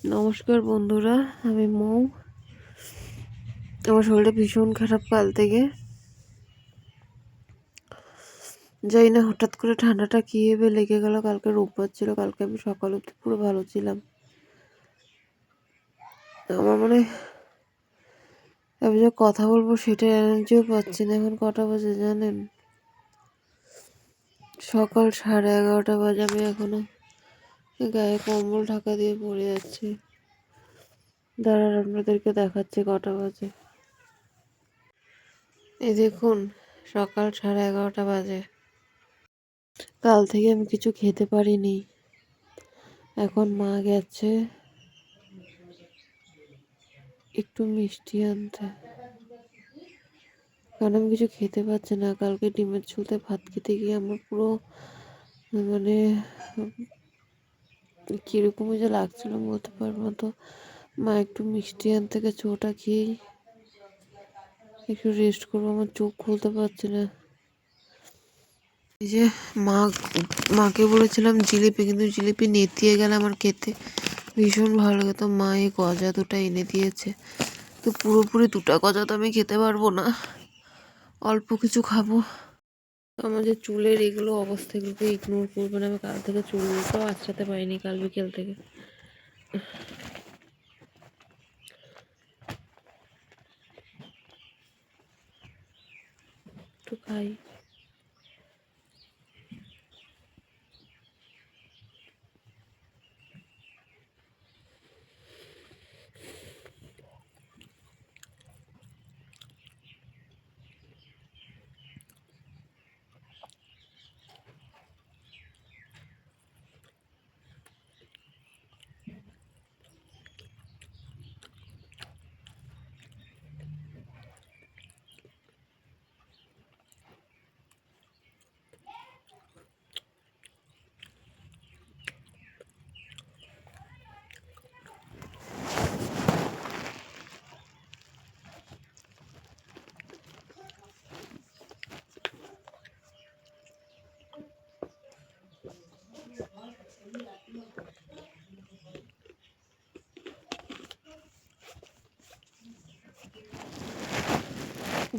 নমস্কার বন্ধুরা, আমি মৌ। আমার শরীরটা ভীষণ খারাপ কাল থেকে। জানি না হঠাৎ করে ঠান্ডাটা কীভাবে লেগে গেল। কালকে রোববার ছিল, কালকে আমি সকাল অবধি পুরো ভালো ছিলাম। আমার আমি যে কথা বলবো সেটা এনার্জিও পাচ্ছি না। এখন কটা বাজে জানেন? সকাল 11:30 বাজে। আমি এখনো গায়ে কম্বল ঢাকা দিয়ে পড়ে যাচ্ছি। দাঁড়ান, আপনাদেরকে দেখাচ্ছি কটা বাজে। এই দেখুন, সকাল 11:30 বাজে। কাল থেকে আমি কিছু খেতে পারিনি। এখন মা গেছে একটু মিষ্টি আনতে, কারণ আমি কিছু খেতে পারছি না। কালকে ডিমের ঝোলতে ভাত খেতে গিয়ে আমার পুরো মানে কীরকম যে লাগছিল বলতে পারবো না। তো মা একটু মিষ্টি আনতে গেছে, ওটা খেয়েই একটু রেস্ট করবো। আমার চোখ খুলতে পারছি না। এই যে মাকে বলেছিলাম জিলিপি, কিন্তু জিলিপি নেতিয়ে গেলে আমার খেতে ভীষণ ভালো লাগে। তো মা এই গজা দুটো এনে দিয়েছে। তো পুরোপুরি দুটো গজা তো আমি খেতে পারবো না, অল্প কিছু খাবো। আমার যে চুলের এগুলো অবস্থা, এগুলোকে ইগনোর করবেন। আমি কাল থেকে চুলটাও আঁচড়াতে পারিনি কাল বিকেল থেকে। একটু খাই।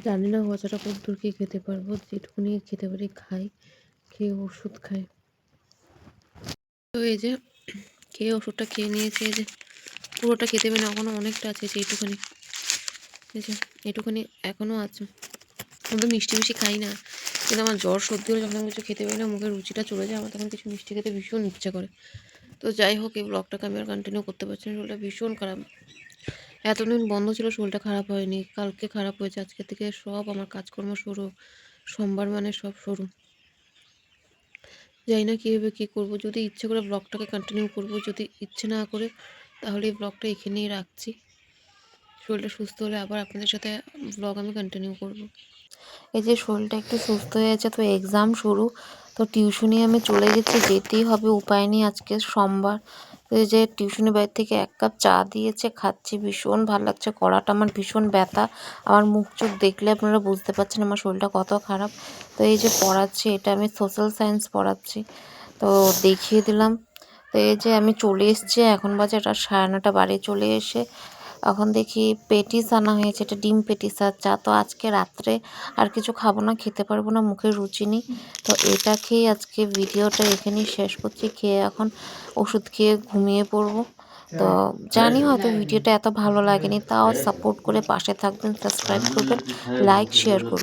জানি না গজাটা কতদূর কি খেতে পারবো। যেটুকুনি খেতে পারি খাই, খেয়ে ওষুধ খাই। তো এই যে খেয়ে ওষুধটা খেয়ে নিয়েছি। এই যে পুরোটা খেতে পারি না, এখনো অনেকটা আছে। যে এইটুখানি, এই যে এইটুখানি এখনও আছে। আমি তো মিষ্টি মিষ্টি খাই না, কিন্তু আমার জ্বর সর্দি হলে যখন আমি কিছু খেতে পারি না, মুখের রুচিটা চলে যায়, আমার তখন কিছু মিষ্টি খেতে ভীষণ ইচ্ছা করে। তো যাই হোক, এই ব্লগটাকে আমি আর কন্টিনিউ করতে পারছি না। শরীরটা ভীষণ খারাপ। এতদিন বন্ধ ছিল, শরীরটা খারাপ হয়নি, কালকে খারাপ হয়েছে। আজকে থেকে সব আমার কাজকর্ম শুরু, সোমবার মানে সব শুরু। জানি না কীভাবে কী করবো। যদি ইচ্ছে করে ব্লগটাকে কন্টিনিউ করবো, যদি ইচ্ছে না করে তাহলে এই ব্লগটা এখানেই রাখছি। শরীরটা সুস্থ হলে আবার আপনাদের সাথে ব্লগ আমি কন্টিনিউ করব। এই যে শরীরটা একটু সুস্থ হয়েছে, তো এক্সাম শুরু, তো টিউশনি আমি চলে গেছি, যেতেই হবে, উপায় নেই। আজকে সোমবার। তো এই যে টিউশনি বাড়ি থেকে 1 কাপ চা দিয়েছে, খাচ্ছি, ভীষণ ভালো লাগছে। গলাটা আমার ভীষণ ব্যথা, আমার মুখ চোখ দেখলে আপনারা বুঝতে পারছেন আমার শরীরটা কত খারাপ। তো এই যে পড়াচ্ছি, এটা আমি সোশ্যাল সায়েন্স পড়াচ্ছি, তো দেখিয়ে দিলাম। তো এই যে আমি চলে এসেছি, এখন বাজে এটা 9:30। বাড়ি চলে এসে এখন দেখি পেটিস আনা হয়েছে, এটা ডিম পেটিস আর চা। তো আজকে রাত্রে আর কিছু খাবো না, খেতে পারবো না, মুখের রুচি নেই। তো এটা খেয়ে আজকে ভিডিওটা এখানেই শেষ করছি। খেয়ে এখন ওষুধ খেয়ে ঘুমিয়ে পড়বো। তো জানি হয়তো ভিডিওটা এত ভালো লাগেনি, তাও সাপোর্ট করে পাশে থাকবেন, সাবস্ক্রাইব করবেন, লাইক শেয়ার করবেন।